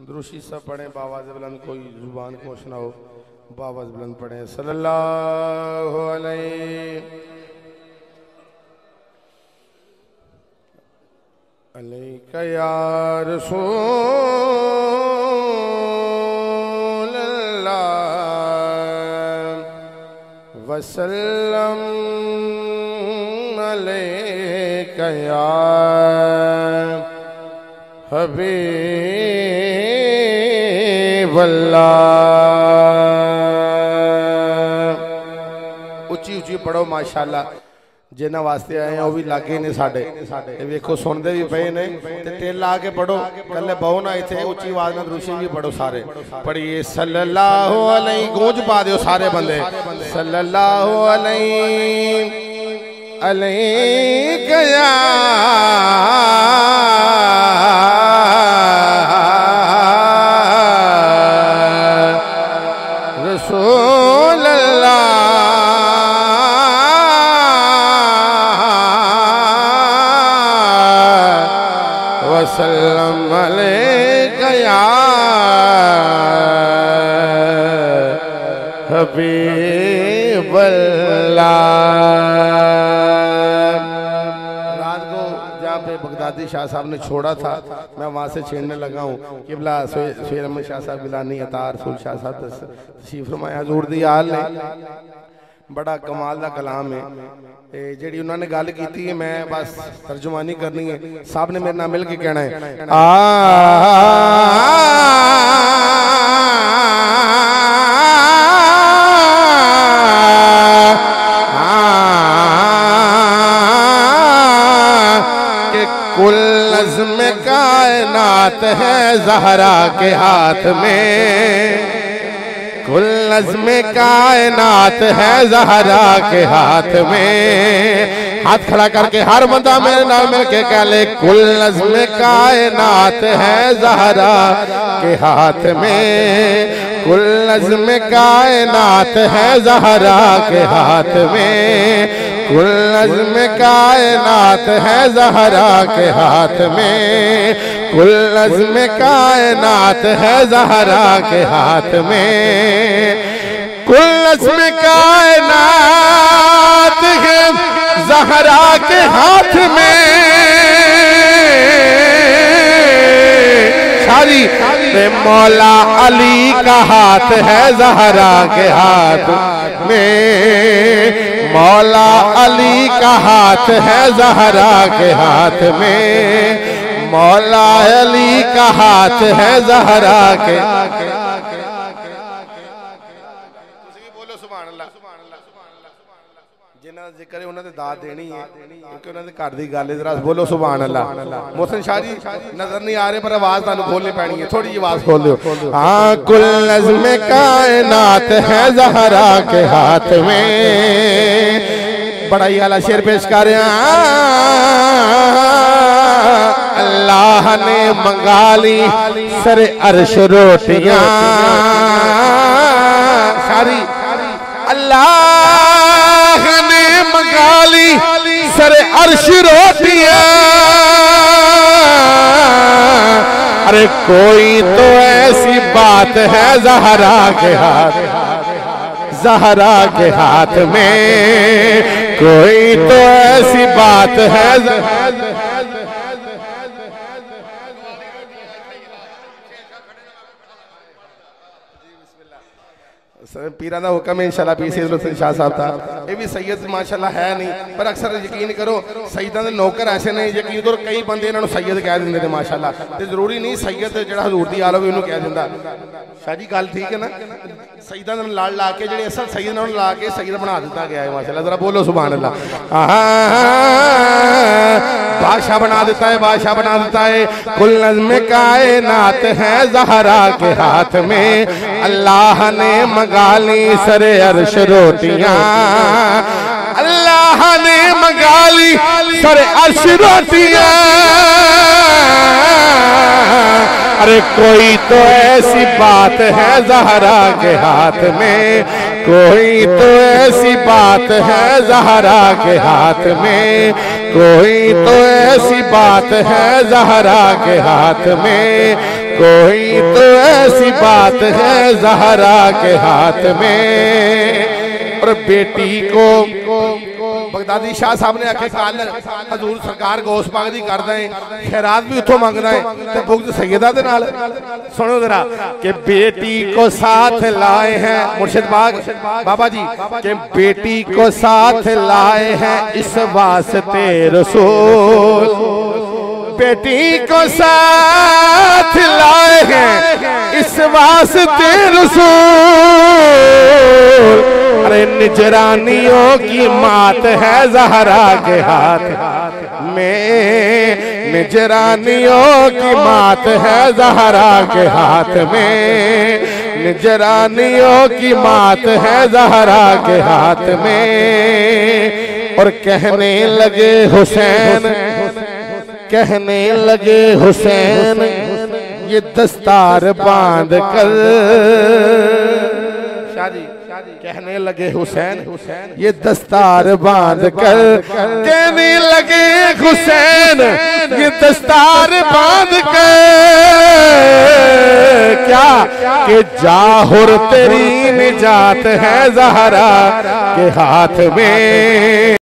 दुरूशी सब पढ़े बावाज़ बुलंद, कोई जुबान को सुनाओ बावाज़ बुलंद पढ़े सल्लल्लाहु अलैका या रसूलल्लाह वसल्लम अलैका या हबीब अल्लाह। उच्ची उच्ची पढ़ो माशाअल्लाह। जिन्होंने वास्ते आए हैं वह भी लागे ने साडे, वेखो सुनते भी पे ने ते टेल आके पढ़ो, कल्ले बहु ना इत्थे उच्ची आवाज में दुरूशी भी पढ़ो सारे। पढ़िए सल्लल्लाहु अलैहि, गूंज पा दियो सारे बंदे सल्लल्लाहु अलैहि या रसूल अल्लाह वसल्लम अलैका या हबीब बगदादी शाह साहब ने छोड़ा था, मैं वहाँ से छेड़ने लगा हूँ। किबला शेर अहमद शाह साहब, गिलानी अतार रसूल शाह साहब तशरीफ फरमाए। हजूर दी आल ने बड़ा कमाल का कलाम है जी उन्होंने गल की है, मैं बस तर्जुमानी करनी है। साहब ने मेरे नाल मिल के कहना है कुल नज़्म कायनात है ज़हरा के हाथ में, कुल नज़्म कायनात है ज़हरा के हाथ में। हाथ खड़ा करके हर बंदा मेरे नाम मिल के कह ले कुल नज़्म कायनात है ज़हरा के हाथ में, कुल नज़्म कायनात है ज़हरा के हाथ में, कुल नज़्म कायनात है ज़हरा के हाथ में, कुल नज़्म कायनात है ज़हरा के हाथ में, कुल नज़्म कायनात है ज़हरा के हाथ में। सारी मौला अली का हाथ है ज़हरा के हाथ में, मौला अली का हाथ है ज़हरा के हाथ में, मौला अली का हाथ है ज़हरा के। बोलो सुभान अल्लाह। जिन्हां दा जिक्र है उन्हां दे दात देनी है क्योंकि उन्हां दे घर दी गल है। जरा बोलो सुभान अल्लाह। मोहसिन शाह जी नजर नहीं आ रहे पर आवाज तुहानू खोलनी पैनी है, थोड़ी जी आवाज खोल दो। हाँ कुल नज़्म कायनात है ज़हरा के हाथ में। बड़ा ही आला शेर पेश कर रहे हैं। अल्लाह ने मंगा ली सरे अर्श रोटियां, सारी अल्लाह ने मंगा ली सरे अर्श रोटियां। अरे कोई तो ऐसी बात है ज़हरा के हाथ, ज़हरा के हाथ में, कोई तो ऐसी बात है। पीरा का हुक्म है इंशाल्लाह। पीर सैयद हुसैन शाह साहब था, ये भी सैयद माशाल्लाह है नहीं, पर अक्सर यकीन करो सैयदां दे नौकर ऐसे ने यकीन करो कई बंदे इन्होंने सैयद कह देंगे माशाल्लाह। तो जरूरी नहीं सैयद जो हजूर दी आल होवे उन्होंने कह दिंदा। शाह जी गल ठीक है ना, सैयदां दे लाल ला के जो असल सैयद ने ला के सैयद बना दिता गया है माशाल्लाह। जरा बोलो सुभान अल्लाह। बादशाह बना देता है, बादशाह बना देता है। कुल नज़्म कायनात है ज़हरा के हाथ में, अल्लाह ने मंगा ली सरे अर्श रोटियां, अल्लाह ने मंगा ली सरे अर्श रोटियां। अरे कोई तो ऐसी बात है ज़हरा के हाथ में, कोई तो ऐसी बात है ज़हरा के हाथ में, कोई तो ऐसी बात है ज़हरा के हाथ में, कोई तो ऐसी बात है ज़हरा के हाथ में। और बेटी को बगदादी शाह साहब ने आखे काल हजूर सरकार गौस पाक दी कर दें, खैरात भी उठो मंगना है ते बुग़्ज़ सैयदा दे नाल। सुनो जरा कि बेटी को साथ लाए हैं मुर्शिद पाक बाबा जी के बेटी को साथ लाए हैं इस वास्ते रसूल, बेटी को साथ लाए हैं इस वास्ते रसूल। अरे निजरानियों की मात है ज़हरा के हाथ में, निजरानियों की मात है ज़हरा के हाथ में, निजरानियों की मात है ज़हरा के हाथ में। और कहने लगे हुसैन, कहने लगे हुसैन ये दस्तार बांध कर, कहने लगे हुसैन ये दस्तार बांध कर, कहने लगे हुसैन ये दस्तार बांध कर, क्या कि जाहुर तेरी निजात है ज़हरा के हाथ में।